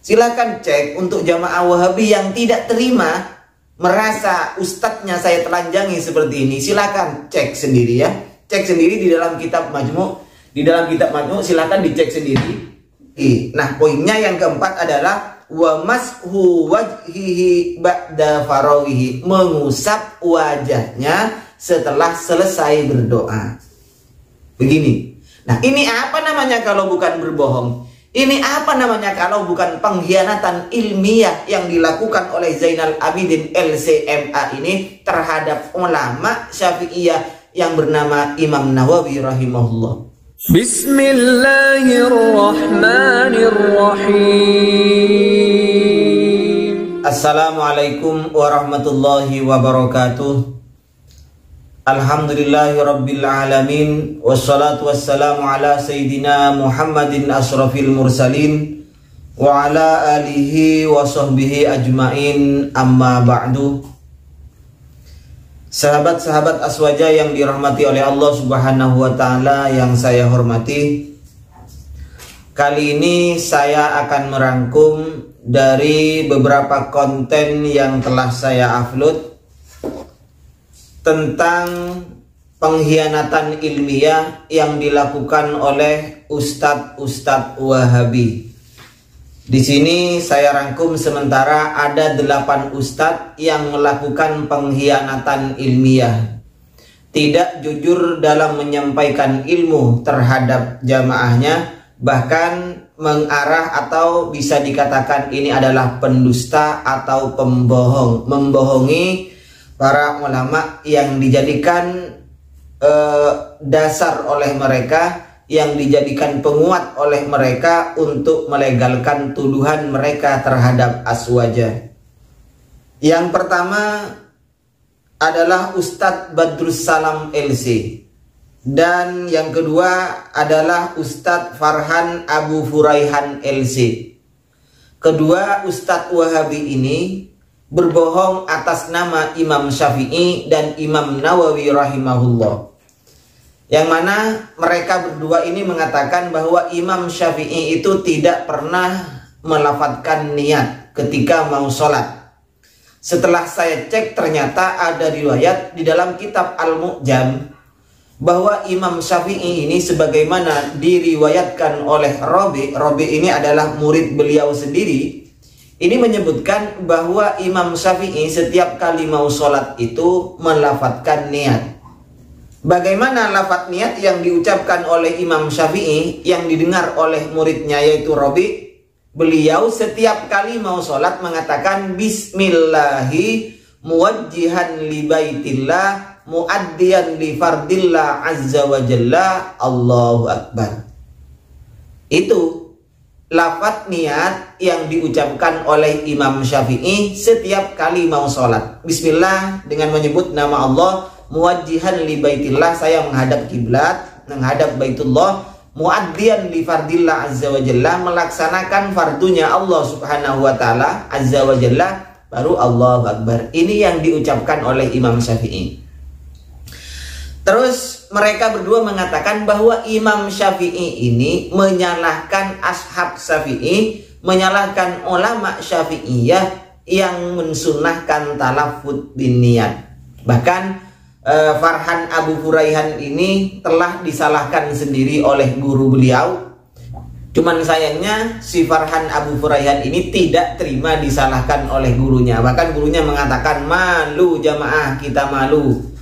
Silakan cek untuk jamaah Wahabi yang tidak terima, merasa ustadznya saya telanjangi seperti ini. Silakan cek sendiri ya. Cek sendiri di dalam kitab Majmu'. Di dalam kitab Majmu' silakan dicek sendiri. Nah, poinnya yang keempat adalah wa mashu wajhihi ba'da farawihi, mengusap wajahnya setelah selesai berdoa. Begini. Nah, ini apa namanya kalau bukan berbohong? Ini apa namanya kalau bukan pengkhianatan ilmiah yang dilakukan oleh Zainal Abidin LCMA ini terhadap ulama Syafi'iyah yang bernama Imam Nawawi rahimahullah. Bismillahirrahmanirrahim. Assalamualaikum warahmatullahi wabarakatuh. Alhamdulillahi rabbil alamin. Wassalatu wassalamu ala sayyidina Muhammadin asrafil mursalin wa ala alihi wa sahbihi ajmain, amma ba'du. Sahabat-sahabat Aswaja yang dirahmati oleh Allah subhanahu wa ta'ala yang saya hormati, kali ini saya akan merangkum dari beberapa konten yang telah saya upload tentang pengkhianatan ilmiah yang dilakukan oleh ustadz-ustadz Wahabi. Di sini saya rangkum sementara ada 8 ustadz yang melakukan pengkhianatan ilmiah, tidak jujur dalam menyampaikan ilmu terhadap jamaahnya, bahkan mengarah atau bisa dikatakan ini adalah pendusta atau pembohong, membohongi para ulama yang dijadikan dasar oleh mereka, yang dijadikan penguat oleh mereka untuk melegalkan tuduhan mereka terhadap Aswaja. Yang pertama adalah Ustadz Badrus Salam LC, dan yang kedua adalah Ustadz Farhan Abu Furaihan LC. Kedua Ustadz Wahabi ini berbohong atas nama Imam Syafi'i dan Imam Nawawi rahimahullah, yang mana mereka berdua ini mengatakan bahwa Imam Syafi'i itu tidak pernah melafadzkan niat ketika mau sholat. Setelah saya cek, ternyata ada riwayat di dalam kitab Al-Mu'jam bahwa Imam Syafi'i ini sebagaimana diriwayatkan oleh Rabi ini adalah murid beliau sendiri. Ini menyebutkan bahwa Imam Syafi'i setiap kali mau sholat itu melafadzkan niat. Bagaimana lafadz niat yang diucapkan oleh Imam Syafi'i yang didengar oleh muridnya yaitu Rabi? Beliau setiap kali mau sholat mengatakan Bismillahi muwajjihan li baitillah muaddiyan li fardillah azza wa jalla Allahu Akbar. Itu lafadz niat yang diucapkan oleh Imam Syafi'i setiap kali mau sholat. Bismillah dengan menyebut nama Allah, muwajjihan li baitillah, saya menghadap kiblat, menghadap Baitullah, muaddiyan li fardillah azza wa jalla, melaksanakan fardunya Allah subhanahu wa ta'ala azza wa jalla, baru Allahu Akbar. Ini yang diucapkan oleh Imam Syafi'i. Terus mereka berdua mengatakan bahwa Imam Syafi'i ini menyalahkan ashab Syafi'i, menyalahkan ulama Syafi'iyah yang mensunnahkan talafut bin niat. Bahkan Farhan Abu Furaihan ini telah disalahkan sendiri oleh guru beliau. Cuman sayangnya si Farhan Abu Furaihan ini tidak terima disalahkan oleh gurunya. Bahkan gurunya mengatakan, malu jamaah kita, malu.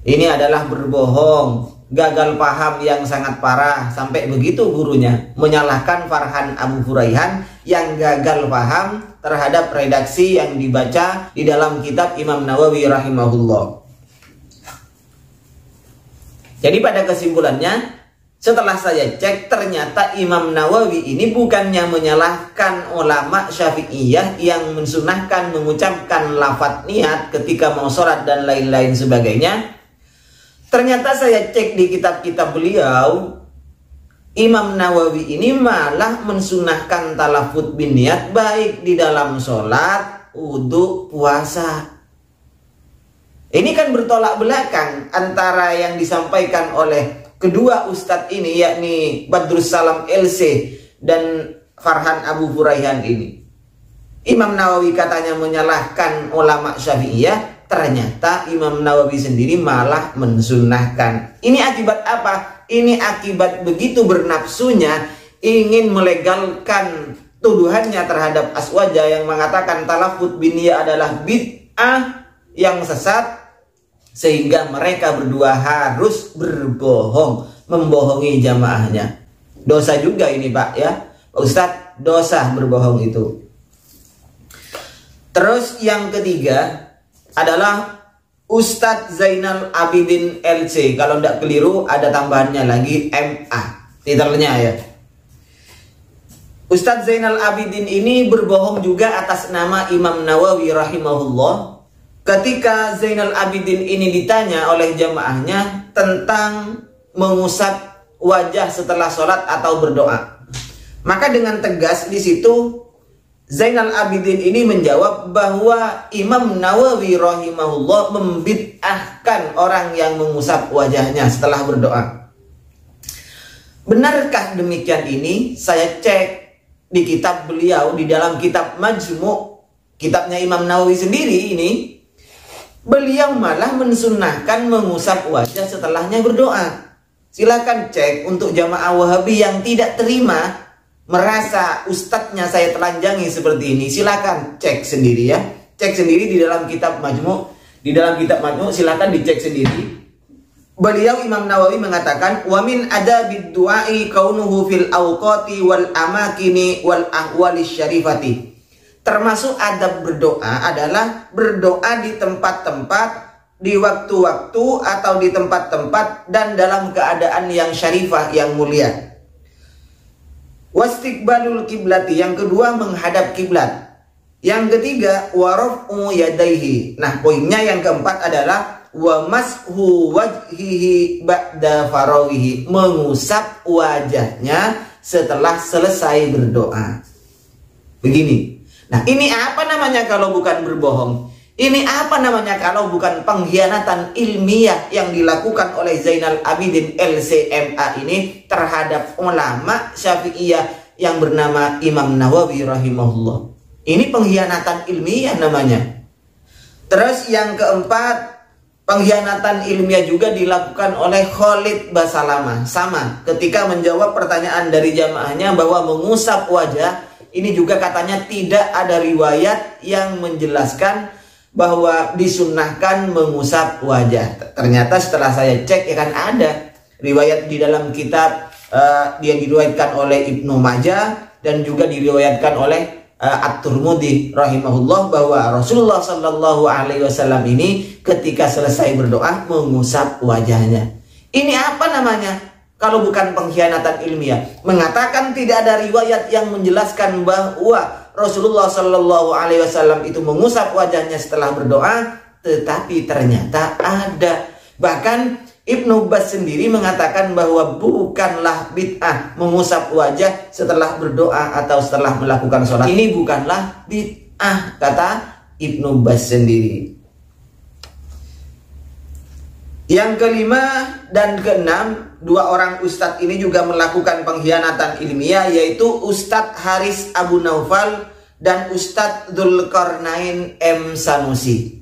Ini adalah berbohong, gagal paham yang sangat parah. Sampai begitu gurunya menyalahkan Farhan Abu Furaihan yang gagal paham terhadap redaksi yang dibaca di dalam kitab Imam Nawawi rahimahullah. Jadi pada kesimpulannya, setelah saya cek, ternyata Imam Nawawi ini bukannya menyalahkan ulama Syafi'iyah yang mensunahkan mengucapkan lafadz niat ketika mau sholat dan lain-lain sebagainya. Ternyata saya cek di kitab-kitab beliau, Imam Nawawi ini malah mensunahkan talafut bin niat baik di dalam sholat, wudhu, puasa. Ini kan bertolak belakang antara yang disampaikan oleh kedua ustadz ini, yakni Badrus Salam LC dan Farhan Abu Furaihan ini. Imam Nawawi katanya menyalahkan ulama Syafi'iyah, ternyata Imam Nawawi sendiri malah mensunnahkan. Ini akibat apa? Ini akibat begitu bernafsunya ingin melegalkan tuduhannya terhadap Aswaja yang mengatakan talafut biniyah adalah bid'ah yang sesat, sehingga mereka berdua harus berbohong, membohongi jamaahnya. Dosa juga ini Pak ya, Pak Ustadz, dosa berbohong itu. Terus yang ketiga adalah Ustadz Zainal Abidin LC. Kalau tidak keliru ada tambahannya lagi MA titelnya ya. Ustadz Zainal Abidin ini berbohong juga atas nama Imam Nawawi rahimahullah. Ketika Zainal Abidin ini ditanya oleh jamaahnya tentang mengusap wajah setelah sholat atau berdoa, maka dengan tegas di situ Zainal Abidin ini menjawab bahwa Imam Nawawi rahimahullah membid'ahkan orang yang mengusap wajahnya setelah berdoa. Benarkah demikian ini? Saya cek di kitab beliau, di dalam kitab Majmu', kitabnya Imam Nawawi sendiri ini, beliau malah mensunnahkan mengusap wajah setelahnya berdoa. Silakan cek untuk jamaah Wahabi yang tidak terima, merasa ustadznya saya telanjangi seperti ini, silakan cek sendiri ya. Cek sendiri di dalam kitab Majmu'. Di dalam kitab Majmu' silakan dicek sendiri. Beliau Imam Nawawi mengatakan wa min adabid du'ai kaunuhu fil awqati wal amakini wal ahwali syarifati. Termasuk adab berdoa adalah berdoa di tempat-tempat, di waktu-waktu atau di tempat-tempat dan dalam keadaan yang syarifah, yang mulia. Wastiqbalul kiblati, yang kedua menghadap kiblat. Yang ketiga waraf'u yadaihi. Nah, poinnya yang keempat adalah wa mashu wajhihi ba'da farawihi, mengusap wajahnya setelah selesai berdoa. Begini. Nah, ini apa namanya kalau bukan berbohong? Ini apa namanya kalau bukan pengkhianatan ilmiah yang dilakukan oleh Zainal Abidin LCMA ini terhadap ulama Syafi'iyah yang bernama Imam Nawawi rahimahullah. Ini pengkhianatan ilmiah namanya. Terus yang keempat, pengkhianatan ilmiah juga dilakukan oleh Khalid Basalamah. Sama, ketika menjawab pertanyaan dari jamaahnya bahwa mengusap wajah, ini juga katanya tidak ada riwayat yang menjelaskan bahwa disunnahkan mengusap wajah. Ternyata setelah saya cek ya kan ada riwayat di dalam kitab yang diriwayatkan oleh Ibnu Majah dan juga diriwayatkan oleh At-Tirmidzi rahimahullah bahwa Rasulullah Shallallahu Alaihi Wasallam ini ketika selesai berdoa mengusap wajahnya. Ini apa namanya? Kalau bukan pengkhianatan ilmiah, mengatakan tidak ada riwayat yang menjelaskan bahwa Rasulullah Shallallahu Alaihi Wasallam itu mengusap wajahnya setelah berdoa, tetapi ternyata ada. Bahkan Ibnu Baz sendiri mengatakan bahwa bukanlah bid'ah mengusap wajah setelah berdoa atau setelah melakukan sholat. Ini bukanlah bid'ah, kata Ibnu Baz sendiri. Yang kelima dan keenam, dua orang ustadz ini juga melakukan pengkhianatan ilmiah, yaitu Ustadz Haris Abu Naufal dan Ustadz Dzulkarnain M. Sanusi.